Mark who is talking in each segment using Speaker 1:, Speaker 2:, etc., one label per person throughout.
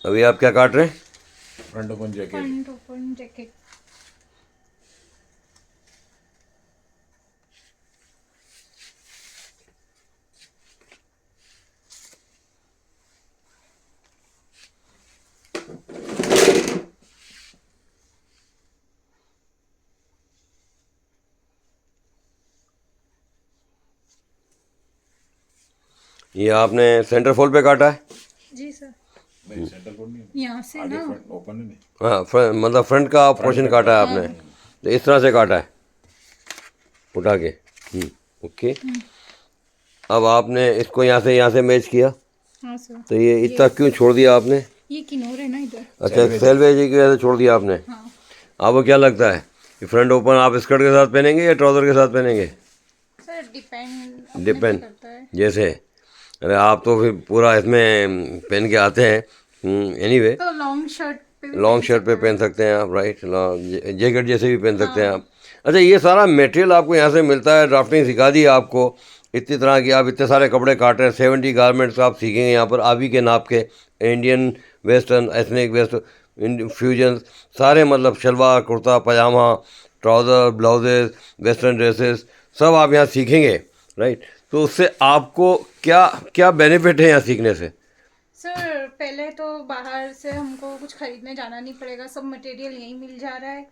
Speaker 1: अभी आप क्या काट रहे हैं?
Speaker 2: Front open
Speaker 3: jacket.
Speaker 1: ये आपने सेंटर फोल्ड पे काटा है?
Speaker 3: जी सर।
Speaker 2: नहीं, सेंटर कोड नहीं है।
Speaker 3: यहाँ से
Speaker 2: आगे
Speaker 3: ना
Speaker 2: फ्रंट ओपन है नहीं।
Speaker 1: हाँ, मतलब फ्रंट का पोर्शन काटा है आपने, तो इस तरह से काटा है उठा के। ओके। अब आपने इसको यहाँ से मैच किया,
Speaker 3: हाँ सर।
Speaker 1: तो ये इतना क्यों छोड़ दिया आपने?
Speaker 3: ये किनोर है ना इधर।
Speaker 1: अच्छा, सेलवेज की वजह से छोड़ दिया आपने।
Speaker 3: हाँ
Speaker 1: आपको क्या लगता है कि फ्रंट ओपन आप स्कर्ट के साथ पहनेंगे या ट्राउज़र के साथ पहनेंगे?
Speaker 3: सर, डिपेंड
Speaker 1: डिपेंड
Speaker 3: करता है।
Speaker 1: जैसे, अरे आप तो फिर पूरा इसमें पहन के आते हैं। एनीवे,
Speaker 3: तो लॉन्ग शर्ट पे भी
Speaker 1: लॉन्ग
Speaker 3: पहन
Speaker 1: शर्ट पे
Speaker 3: सकते
Speaker 1: पहन सकते हैं आप, राइट। जैकेट जैसे भी पहन सकते हैं आप। अच्छा, ये सारा मटेरियल आपको यहाँ से मिलता है, ड्राफ्टिंग सिखा दी आपको इतनी तरह की। आप इतने सारे कपड़े काट रहे हैं, 70 गारमेंट्स आप सीखेंगे यहाँ पर, आप ही के नाप के, Indian western, ethnic west, fusion, सारे, मतलब salwar, kurta pyjama, trouser, blouses, western dresses, सब आप यहाँ सीखेंगे, राइट। तो उससे आपको क्या क्या बेनिफिट है यहाँ सीखने से?
Speaker 3: सर, पहले तो बाहर से हमको कुछ खरीदने जाना नहीं पड़ेगा, सब मटेरियल यहीं मिल जा रहा है।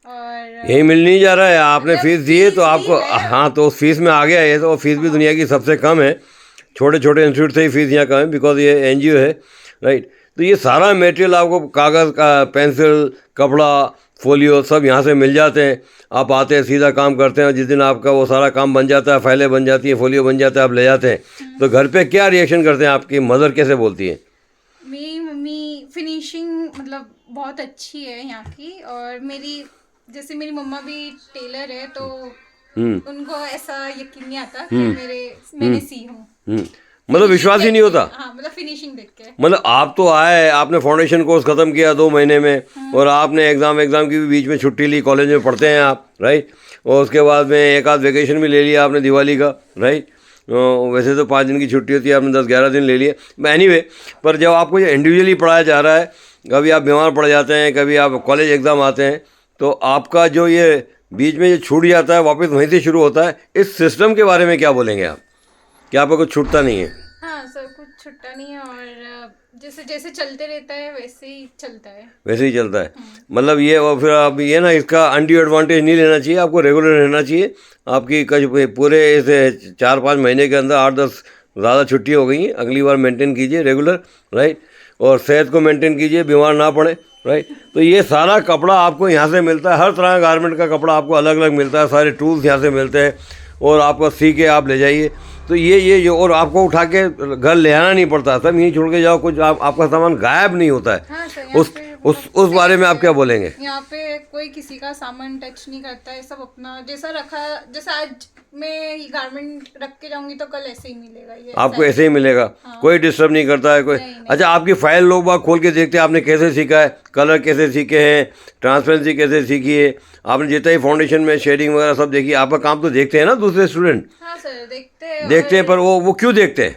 Speaker 3: और
Speaker 1: यही मिल नहीं जा रहा है, आपने
Speaker 3: मतलब
Speaker 1: फीस दी है तो
Speaker 3: फीस भी
Speaker 1: आपको,
Speaker 3: है।
Speaker 1: हाँ, तो उस फीस में आ गया ये, तो फीस भी दुनिया की सबसे कम है। छोटे छोटे इंस्टीट्यूट से ही फीस यहाँ कम है, बिकॉज ये एनजीओ है, राइट। तो ये सारा मटेरियल आपको, कागज़ का, पेंसिल, कपड़ा, फोलियो, सब यहाँ से मिल जाते हैं। आप आते हैं, सीधा काम करते हैं, जिस दिन आपका वो सारा काम बन जाता है, फाइलें बन जाती हैं, फोलियो बन जाता है, आप ले जाते हैं। तो घर पे क्या रिएक्शन करते हैं? आपकी मदर कैसे बोलती है?
Speaker 3: मेरी मम्मी फिनिशिंग मतलब बहुत अच्छी है यहाँ की। और जैसे मेरी मम्मा भी टेलर है, तो उनको ऐसा यकीन नहीं आता कि मैंने सी हूँ।
Speaker 1: मतलब विश्वास ही नहीं होता।
Speaker 3: हाँ, मतलब फिनिशिंग देख के।
Speaker 1: मतलब आप तो आए, आपने फाउंडेशन कोर्स ख़त्म किया 2 महीने में, और आपने एग्ज़ाम की भी बीच में छुट्टी ली, कॉलेज में पढ़ते हैं आप, राइट। और उसके बाद में एक आध वेकेशन भी ले लिया आपने दिवाली का, राइट। वैसे तो 5 दिन की छुट्टी होती है, आपने 10-11 दिन ले लिए। एनीवे, पर जब आपको ये इंडिविजुअली पढ़ाया जा रहा है, कभी आप बीमार पड़ जाते हैं, कभी आप कॉलेज एग्ज़ाम आते हैं, तो आपका जो ये बीच में जो छूट जाता है, वापस वहीं से शुरू होता है। इस सिस्टम के बारे में क्या बोलेंगे आप? क्या आपको कुछ छूटता नहीं है?
Speaker 3: हाँ सर, कुछ छुट्टा नहीं है। और जैसे जैसे चलते रहता है वैसे ही चलता है।
Speaker 1: वैसे ही चलता है, मतलब ये। और फिर आप ये ना, इसका अनड्यू एडवांटेज नहीं लेना चाहिए, आपको रेगुलर रहना चाहिए। आपकी पूरे इस 4-5 महीने के अंदर 8-10 ज़्यादा छुट्टी हो गई हैं, अगली बार मेंटेन कीजिए रेगुलर, राइट। और सेहत को मेंटेन कीजिए, बीमार ना पड़े, राइट। तो ये सारा कपड़ा आपको यहाँ से मिलता है, हर तरह का गारमेंट का कपड़ा आपको अलग अलग मिलता है, सारे टूल्स यहाँ से मिलते हैं, और आपको सी के आप ले जाइए। तो ये जो, और आपको उठा के घर ले आना नहीं पड़ता, सब यहीं छोड़ के जाओ, कुछ आपका सामान गायब नहीं होता है।
Speaker 3: हाँ सर, यहाँ
Speaker 1: उस
Speaker 3: पे
Speaker 1: उस बारे में आप क्या बोलेंगे?
Speaker 3: यहाँ पे कोई किसी का सामान टच नहीं करता है, सब अपना जैसा रखा। जैसा आज मैं ये गारमेंट रख के जाऊंगी तो कल ऐसे ही मिलेगा ये।
Speaker 1: आपको ऐसे ही मिलेगा, कोई डिस्टर्ब नहीं करता है कोई।
Speaker 3: नहीं, नहीं।
Speaker 1: अच्छा, आपकी फाइल लोग बाग खोल के देखते हैं आपने कैसे सीखा है, कलर कैसे सीखे हैं, ट्रांसपेरेंसी कैसे सीखी है, आपने जितना ही फाउंडेशन में शेडिंग वगैरह सब देखी। आपका काम तो देखते हैं ना दूसरे स्टूडेंट?
Speaker 3: हाँ सर, देखते
Speaker 1: देखते हैं, पर वो क्यों देखते हैं?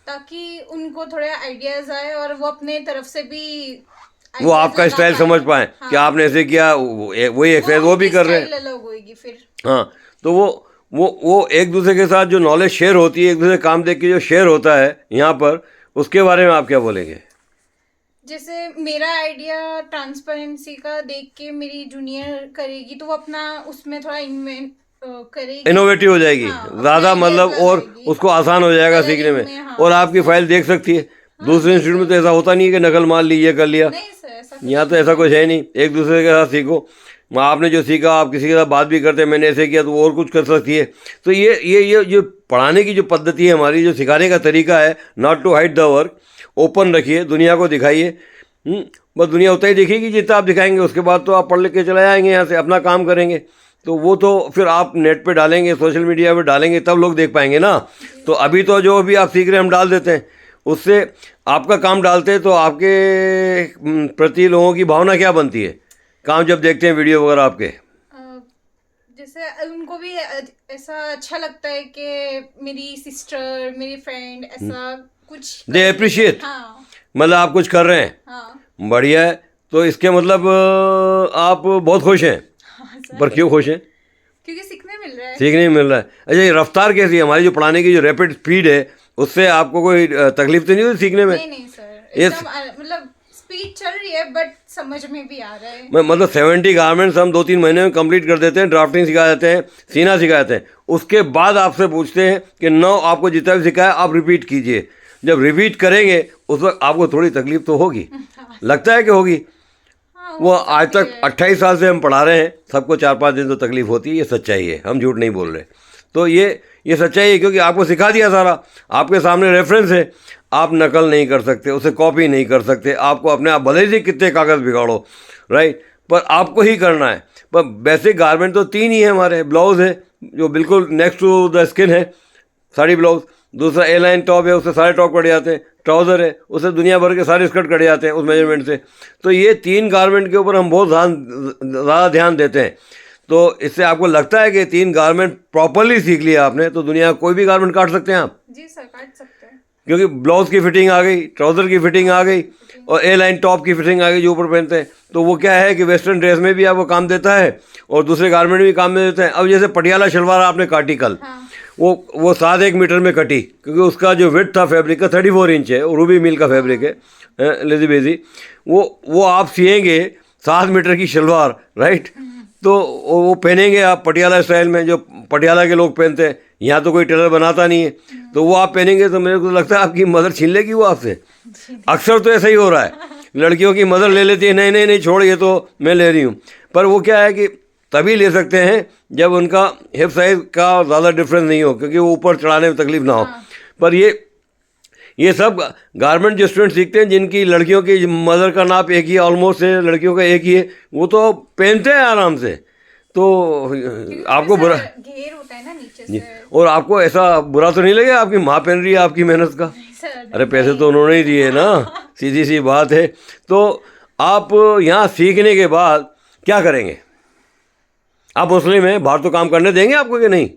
Speaker 3: ताकि उनको थोड़े आइडियाज आए और वो अपने तरफ से भी
Speaker 1: वो
Speaker 3: ideas
Speaker 1: आपका
Speaker 3: लगा
Speaker 1: स्टाइल
Speaker 3: पाए।
Speaker 1: समझ पाए कि आपने ऐसे किया, वही एक्सरसाइज वो भी कर रहे हैं।
Speaker 3: स्टाइल अलग होगी फिर।
Speaker 1: हाँ, तो वो एक दूसरे के साथ जो नॉलेज शेयर होती है, एक दूसरे काम देख के जो शेयर होता है यहाँ पर, उसके बारे में आप क्या बोलेंगे?
Speaker 3: जैसे मेरा आइडिया ट्रांसपेरेंसी का देख के मेरी जूनियर करेगी, तो वो अपना उसमें थोड़ा इन्वेंट करेगी,
Speaker 1: इनोवेटिव हो जाएगी,
Speaker 3: हाँ,
Speaker 1: ज़्यादा,
Speaker 3: अपने
Speaker 1: मतलब,
Speaker 3: ideas
Speaker 1: और
Speaker 3: लगाएगी।
Speaker 1: उसको आसान हो जाएगा
Speaker 3: Coloring
Speaker 1: सीखने में,
Speaker 3: में, हाँ,
Speaker 1: और आपकी फाइल देख सकती है। दूसरे इंस्टीट्यूट में तो ऐसा होता नहीं है कि नकल मार ली, ये कर लिया।
Speaker 3: नहीं सर, ऐसा कुछ
Speaker 1: यहाँ तो ऐसा कुछ है नहीं, एक दूसरे के साथ सीखो। आपने जो सीखा, आप किसी के साथ बात भी करते हैं, मैंने ऐसे किया तो वो और कुछ कर सकती है। तो ये जो पढ़ाने की जो पद्धति है हमारी, जो सिखाने का तरीका है, not to hide the work, open रखिए, दुनिया को दिखाइए। बस दुनिया उतना ही दिखेगी जितना आप दिखाएंगे, उसके बाद तो आप पढ़ लिख के चले आएंगे, यहाँ से अपना काम करेंगे। तो वो तो फिर आप नेट पे डालेंगे, सोशल मीडिया पे डालेंगे, तब लोग देख पाएंगे ना। तो अभी तो जो भी आप सीख रहे हैं हम डाल देते हैं, उससे आपका काम डालते हैं, तो आपके प्रति लोगों की भावना क्या बनती है काम जब देखते हैं वीडियो वगैरह आपके?
Speaker 3: जैसे उनको भी ऐसा अच्छा लगता है कि मेरी सिस्टर, मेरी फ्रेंड ऐसा कुछ
Speaker 1: दे अप्रिशिएट,
Speaker 3: हाँ
Speaker 1: मतलब आप कुछ कर रहे हैं,
Speaker 3: हाँ
Speaker 1: बढ़िया है। तो इसके मतलब आप बहुत खुश हैं।
Speaker 3: हाँ सर,
Speaker 1: पर क्यों खुश हैं?
Speaker 3: क्योंकि सीखने मिल रहा है।
Speaker 1: सीखने में मिल रहा है। अच्छा, ये रफ्तार कैसी है हमारी जो पढ़ाने की जो रैपिड स्पीड है, उससे आपको कोई तकलीफ तो नहीं हुई सीखने में?
Speaker 3: नहीं नहीं सर,
Speaker 1: Yes.
Speaker 3: एकदम मतलब स्पीड चल रही है बट समझ में भी आ रहा है।
Speaker 1: मतलब 70 गारमेंट्स हम 2-3 महीने में कंप्लीट कर देते हैं, ड्राफ्टिंग सिखा देते हैं, सीना सिखा देते हैं। उसके बाद आपसे पूछते हैं कि नौ आपको जितना भी सिखाया आप रिपीट कीजिए। जब रिपीट करेंगे उस वक्त आपको थोड़ी तकलीफ तो होगी, लगता है कि होगी।
Speaker 3: हाँ,
Speaker 1: वो
Speaker 3: हो
Speaker 1: आज
Speaker 3: सकती
Speaker 1: तक
Speaker 3: है।
Speaker 1: 28 साल से हम पढ़ा रहे हैं, सबको 4-5 दिन तो तकलीफ होती है, ये सच्चाई है, हम झूठ नहीं बोल रहे। तो ये सच्चाई है, क्योंकि आपको सिखा दिया सारा, आपके सामने रेफरेंस है, आप नकल नहीं कर सकते, उसे कॉपी नहीं कर सकते। आपको अपने आप भले ही कितने कागज़ बिगाड़ो, राइट, पर आपको ही करना है। पर बेसिक गारमेंट तो 3 ही है हमारे। ब्लाउज़ है जो बिल्कुल नेक्स्ट टू द स्किन है, साड़ी ब्लाउज। दूसरा ए लाइन टॉप है, उससे सारे टॉप कट जाते हैं। ट्राउज़र है, उससे दुनिया भर के सारे स्कर्ट कट जाते हैं उस मेजरमेंट से। तो ये 3 गारमेंट के ऊपर हम बहुत ज़्यादा ध्यान देते हैं। तो इससे आपको लगता है कि 3 गारमेंट प्रॉपरली सीख लिया आपने तो दुनिया का कोई भी गारमेंट काट सकते हैं आप,
Speaker 3: जी सर, काट सकते हैं।
Speaker 1: क्योंकि ब्लाउज की फिटिंग आ गई, ट्राउज़र की फिटिंग आ गई और ए लाइन टॉप की फिटिंग आ गई जो ऊपर पहनते हैं। तो वो क्या है कि वेस्टर्न ड्रेस में भी आपको काम देता है और दूसरे गारमेंट में भी काम में देते हैं। अब जैसे पटियाला शलवार आपने काटी कल,
Speaker 3: हाँ,
Speaker 1: वो 7-1 मीटर में कटी, क्योंकि उसका जो विड्थ था फैब्रिक का 34 इंच है, रूबी मिल का फैब्रिक है, लेजी बेजी। वो आप सिएंगे 7 मीटर की शलवार, राइट, तो वो पहनेंगे आप पटियाला स्टाइल में, जो पटियाला के लोग पहनते हैं। यहाँ तो कोई टेलर बनाता नहीं है, तो वो आप पहनेंगे तो मेरे को लगता है आपकी मदर छीन लेगी वो आपसे। अक्सर तो ऐसा ही हो रहा है, लड़कियों की मदर ले लेती है, नहीं नहीं नहीं छोड़, ये तो मैं ले रही हूँ। पर वो क्या है कि तभी ले सकते हैं जब उनका हिप साइज़ का ज़्यादा डिफरेंस नहीं हो, क्योंकि वो ऊपर चढ़ाने में तकलीफ ना हो। पर ये सब गारमेंट जो स्टूडेंट सीखते हैं, जिनकी लड़कियों की मदर का नाप एक ही ऑलमोस्ट है, लड़कियों का एक ही है, वो तो पहनते हैं आराम से। तो
Speaker 3: क्योंकि
Speaker 1: आपको
Speaker 3: उसमें
Speaker 1: बुरा
Speaker 3: सर घेर होता है ना नीचे
Speaker 1: जी,
Speaker 3: से।
Speaker 1: और आपको ऐसा बुरा तो नहीं लगेगा आपकी माँ पहन रही है आपकी मेहनत का?
Speaker 3: सर
Speaker 1: अरे पैसे तो उन्होंने ही दिए ना, सीधी सी बात है। तो आप यहाँ सीखने के बाद क्या करेंगे? आप मुस्लिम हैं, बाहर तो काम करने देंगे आपको कि नहीं?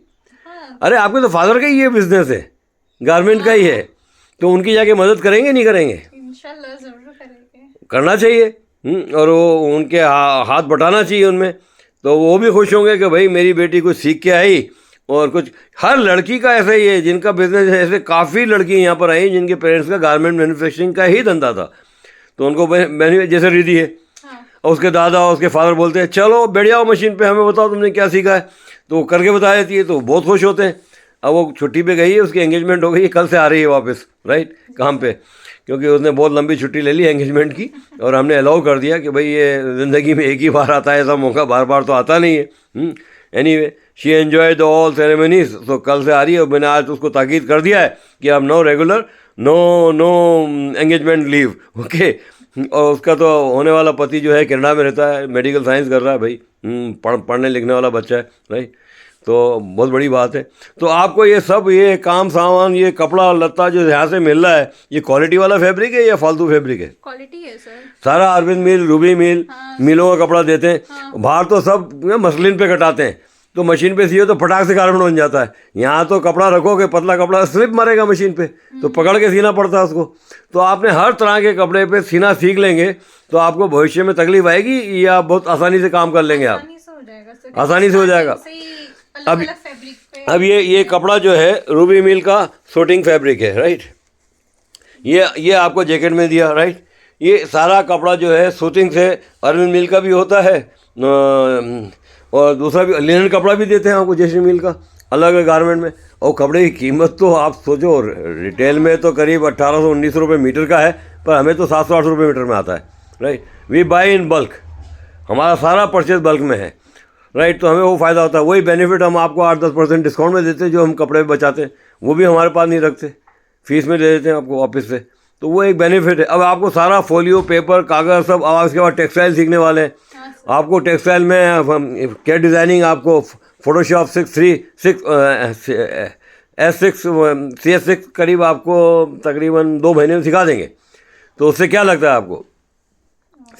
Speaker 3: हाँ,
Speaker 1: अरे आपके तो फादर का ही ये बिजनेस है, गारमेंट का ही है, तो उनकी जाके मदद करेंगे नहीं करेंगे?
Speaker 3: इंशाल्लाह जरूर करेंगे।
Speaker 1: करना चाहिए। और वो उनके हाथ बटाना चाहिए उनमें, तो वो भी खुश होंगे कि भाई मेरी बेटी कुछ सीख के आई। और कुछ हर लड़की का ऐसा ही है जिनका बिजनेस है, ऐसे काफ़ी लड़की यहाँ पर आई जिनके पेरेंट्स का गारमेंट मैन्युफैक्चरिंग का ही धंधा था, तो उनको बेनिफिट, जैसे रिद्धि है,
Speaker 3: हाँ,
Speaker 1: और उसके दादा और उसके फादर बोलते हैं चलो बैठ जाओ मशीन पे, हमें बताओ तुमने क्या सीखा है, तो वो करके बता देती है, तो बहुत खुश होते हैं। अब वो छुट्टी पे गई है, उसकी एंगेजमेंट हो गई है, कल से आ रही है वापस, राइट, काम पे, क्योंकि उसने बहुत लंबी छुट्टी ले ली एंगेजमेंट की, और हमने अलाउ कर दिया कि भाई ये ज़िंदगी में एक ही बार आता है ऐसा मौका, बार बार तो आता नहीं है। Anyway she enjoy the all ceremonies, तो कल से आ रही है। और मैंने आज उसको ताकीद कर दिया है कि अब no regular, no engagement leave, okay. और उसका तो होने वाला पति जो है कनाडा में रहता है, मेडिकल साइंस कर रहा है भाई, पढ़ने लिखने वाला बच्चा है, राइट, तो बहुत बड़ी बात है। तो आपको ये सब, ये काम सामान, ये कपड़ा लत्ता जो यहाँ से मिल रहा है, ये क्वालिटी वाला फैब्रिक है या फालतू फैब्रिक है?
Speaker 3: क्वालिटी है सर।
Speaker 1: सारा अरविंद मिल, रूबी मिल, मिलों का कपड़ा देते हैं। बाहर तो सब मसलिन पे कटाते हैं, तो मशीन पे सियो तो फटाक से गारमेंट बन जाता है। यहाँ तो कपड़ा रखोगे, पतला कपड़ा स्लिप मारेगा मशीन पे, तो पकड़ के सीना पड़ता है उसको। तो आपने हर तरह के कपड़े पे सीना सीख लेंगे तो आपको भविष्य में तकलीफ आएगी या बहुत आसानी से काम कर लेंगे आप?
Speaker 3: आसानी से हो जाएगा सर,
Speaker 1: आसानी से हो जाएगा। अब
Speaker 3: अलग-अलग फैब्रिक पे।
Speaker 1: अब ये कपड़ा जो है रूबी मिल का सूटिंग फैब्रिक है, राइट, ये आपको जैकेट में दिया, राइट। ये सारा कपड़ा जो है सूटिंग से अरविंद मिल का भी होता है, और दूसरा भी लिनन कपड़ा भी देते हैं आपको जैसे मिल का, अलग गारमेंट में। और कपड़े की कीमत तो आप सोचो, रिटेल में तो करीब 1800-1900 रुपये मीटर का है, पर हमें तो 700-800 रुपये मीटर में आता है, right. We buy in bulk, हमारा सारा परचेज बल्क में है, राइट, तो हमें वो फ़ायदा होता है। वही बेनिफिट हम आपको 8-10% डिस्काउंट में देते हैं, जो हम कपड़े में बचाते हैं वो भी हमारे पास नहीं रखते, फीस में दे देते हैं आपको वापस से, तो वो एक बेनिफिट है। अब आपको सारा फोलियो, पेपर, कागज़ सब, अब उसके बाद टेक्सटाइल सीखने वाले हैं। आपको टेक्सटाइल में कैट डिज़ाइनिंग, आपको फोटोशॉप 6 करीब आपको तकरीबन 2 महीने में सिखा देंगे। तो उससे क्या लगता है आपको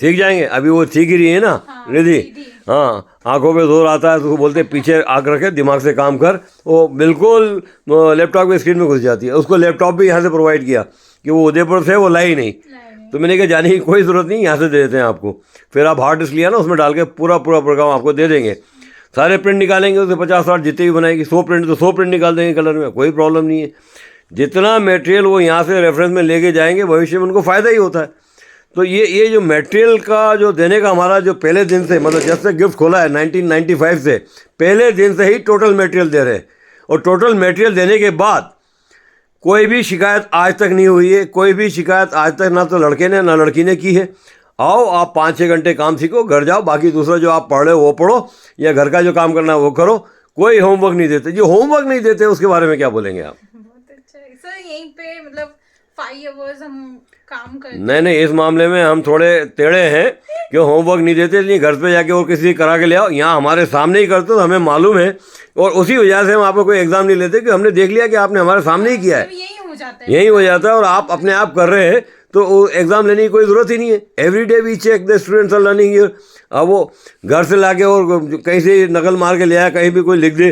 Speaker 1: सीख जाएंगे? अभी वो सीख ही रही है ना रिद्धि, हाँ, आंखों पे जोर आता है तो उसको बोलते हैं पीछे आँख रखे, दिमाग से काम कर, वो बिल्कुल लैपटॉप की स्क्रीन में घुस जाती है। उसको लैपटॉप भी यहाँ से प्रोवाइड किया कि वो उदयपुर से वो लाई नहीं, तो मैंने कहा जाने की कोई ज़रूरत नहीं, यहाँ से दे देते हैं आपको। फिर आप हार्ड डिस्क लिया ना, उसमें डाल के पूरा प्रोग्राम आपको दे देंगे। सारे प्रिंट निकालेंगे, उससे 50-60 जितने भी बनाएगी, 100 प्रिंट तो 100 प्रिंट निकाल देंगे कलर में, कोई प्रॉब्लम नहीं है। जितना मटेरियल वो यहाँ से रेफरेंस में लेके जाएंगे, भविष्य में उनको फ़ायदा ही होता है। तो ये जो मटेरियल का जो देने का हमारा जो पहले दिन से, मतलब जब से गिफ्ट खोला है 1995 से, पहले दिन से ही टोटल मटेरियल दे रहे हैं। और टोटल मटेरियल देने के बाद कोई भी शिकायत आज तक नहीं हुई है। कोई भी शिकायत आज तक ना तो लड़के ने ना लड़की ने की है। आओ आप 5-6 घंटे काम सीखो, घर जाओ, बाकी दूसरा जो आप पढ़ रहे हो वो पढ़ो, या घर का जो काम करना है वो करो। कोई होमवर्क नहीं देते। जो होमवर्क नहीं देते उसके बारे में क्या बोलेंगे आप?
Speaker 3: बहुत अच्छा है सर, यहीं पे मतलब 5 आवर्स हम काम करते हैं।
Speaker 1: नहीं, इस मामले में हम थोड़े टेढ़े हैं कि होमवर्क नहीं देते, इसलिए घर पे जाके और किसी से करा के ले आओ। यहाँ हमारे सामने ही करते तो हमें मालूम है, और उसी वजह से हम आपको कोई एग्जाम नहीं लेते कि हमने देख लिया कि आपने हमारे सामने ही किया है,
Speaker 3: यही हो जाता है,
Speaker 1: यही हो जाता है। और आप अपने आप कर रहे हैं तो एग्ज़ाम लेने की कोई ज़रूरत ही नहीं है। Every day we check the students are learning here. अब वो घर से लाके और कहीं से नकल मार के ले आया, कहीं भी कोई लिख दे,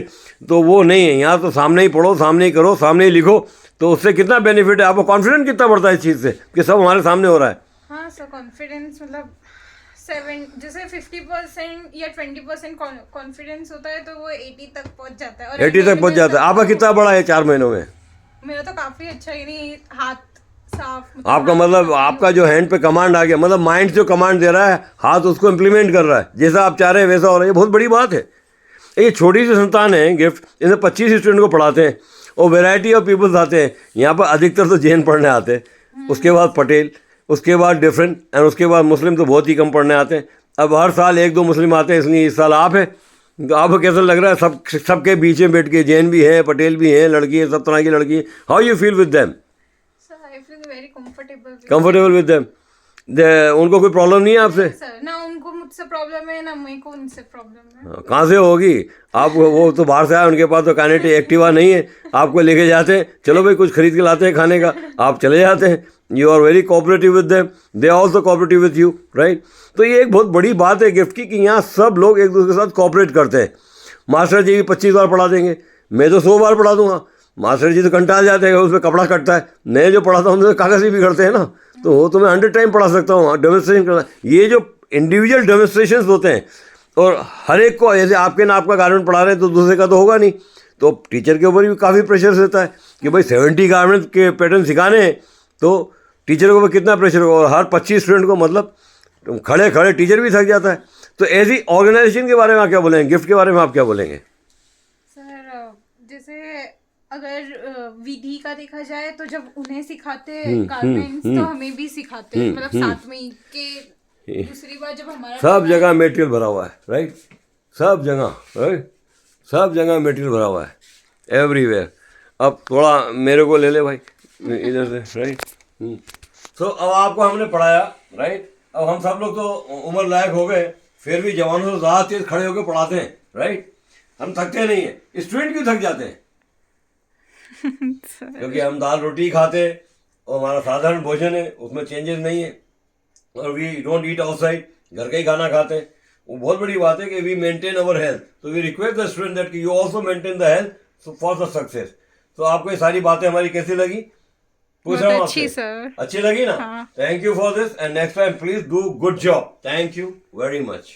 Speaker 1: तो वो नहीं है। यहाँ तो सामने ही पढ़ो, सामने ही करो, सामने ही लिखो, तो उससे कितना बेनिफिट है, आपको कॉन्फिडेंस कितना बढ़ता है इस चीज़ से कि सब हमारे सामने हो रहा है।
Speaker 3: हाँ सर, कॉन्फिडेंस मतलब 7 जैसे 50% या 20% कॉन्फिडेंस होता है तो वो 80 तक पहुंच जाता है। और
Speaker 1: 80 तक पहुंच जाता है। आपका कितना बड़ा है 4 महीनों में?
Speaker 3: मेरा तो काफ़ी अच्छा, यानी हाथ साफ,
Speaker 1: आपका मतलब आपका जो हैंड पे कमांड आ गया, मतलब माइंड जो कमांड दे रहा है, हाथ उसको इम्प्लीमेंट कर रहा है, जैसा आप चाह रहे हैं वैसा हो रहा है। ये बहुत बड़ी बात है। ये छोटी सी संस्थान है गिफ्ट, इसमें 25 स्टूडेंट को पढ़ाते हैं और वैरायटी ऑफ पीपल्स आते हैं। यहाँ पर अधिकतर तो जैन पढ़ने आते हैं, उसके बाद पटेल, उसके बाद डिफरेंट, एंड उसके बाद मुस्लिम तो बहुत ही कम पढ़ने आते हैं। अब हर साल 1-2 मुस्लिम आते हैं, इसलिए इस साल आप हैं। तो आपको कैसा लग रहा है सबके बीच में बैठ के? जैन भी हैं, पटेल भी हैं, लड़की है, सब तरह की लड़की है। How you feel with them?
Speaker 3: Very
Speaker 1: comfortable with them? उनको कोई प्रॉब्लम नहीं है आपसे?
Speaker 3: सर ना उनको मुझसे प्रॉब्लम है, ना मेरे को उनसे प्रॉब्लम है।
Speaker 1: कहाँ से होगी? आप वो तो बाहर से आए, उनके पास तो काइनेटिक एक्टिवा नहीं है, आपको लेके जाते हैं, चलो भाई कुछ खरीद के लाते हैं खाने का, आप चले जाते हैं। You are very cooperative with them, they also cooperative with you, right? तो ये एक बहुत बड़ी बात है गिफ्ट की कि यहाँ सब लोग एक दूसरे के साथ कोऑपरेट करते हैं। मास्टर जी भी 25 बार पढ़ा देंगे, मैं तो 100 बार पढ़ा दूंगा। मास्टर जी तो कंटाल जाते हैं, उसमें कपड़ा कटता है। मैं जो पढ़ाता हूँ उनसे कागज़ ही बिगड़ते हैं ना, तो वो तो मैं 100 टाइम पढ़ा सकता हूँ। डेमोन्स्ट्रेशन करना, ये जो इंडिविजुअल डेमोन्स्ट्रेशन होते हैं, और हर एक को, जैसे आपके ना आपका गारमेंट पढ़ा रहे हैं तो दूसरे का तो होगा नहीं, तो टीचर के ऊपर भी काफ़ी प्रेशर रहता है कि भाई 70 गारमेंट के पैटर्न सिखाने हैं, तो टीचर के ऊपर कितना प्रेशर होगा। और हर 25 स्टूडेंट को मतलब खड़े खड़े टीचर भी थक जाता है। तो ऐसी ऑर्गेनाइजेशन के बारे में आप क्या बोलेंगे? गिफ्ट के बारे में आप क्या बोलेंगे?
Speaker 3: सर जैसे अगर विधि का देखा जाए तो जब उन्हें सिखाते हैं गारमेंट्स तो हमें भी सिखाते हैं, मतलब साथ में ही कि दूसरी बार जब हमारा
Speaker 1: सब जगह मटेरियल भरा हुआ है, राइट? सब जगह, राइट? सब जगह मटेरियल भरा हुआ है, एवरीवेयर। अब थोड़ा मेरे को ले ले भाई इधर से, राइट? तो अब आपको हमने पढ़ाया, राइट? अब हम सब लोग तो उम्र लायक हो गए, फिर भी जवानों से ज़्यादा तेज खड़े होकर पढ़ाते हैं, राइट? हम थकते नहीं हैं। स्टूडेंट क्यों थक जाते हैं? क्योंकि हम दाल रोटी खाते हैं और हमारा साधारण भोजन है, उसमें चेंजेस नहीं है, और वी डोंट ईट आउटसाइड, घर का ही खाना खाते हैं। वो बहुत बड़ी बात है कि वी मेंटेन अवर हेल्थ, तो we request the student that you also maintain the health for the success. तो आपको ये सारी बातें हमारी कैसी लगी? पूछ रहा हूँ
Speaker 3: अच्छी
Speaker 1: आपसे।
Speaker 3: सर,
Speaker 1: अच्छी लगी ना?
Speaker 3: हाँ।
Speaker 1: Thank you for this, and next time please do good job. Thank you very much.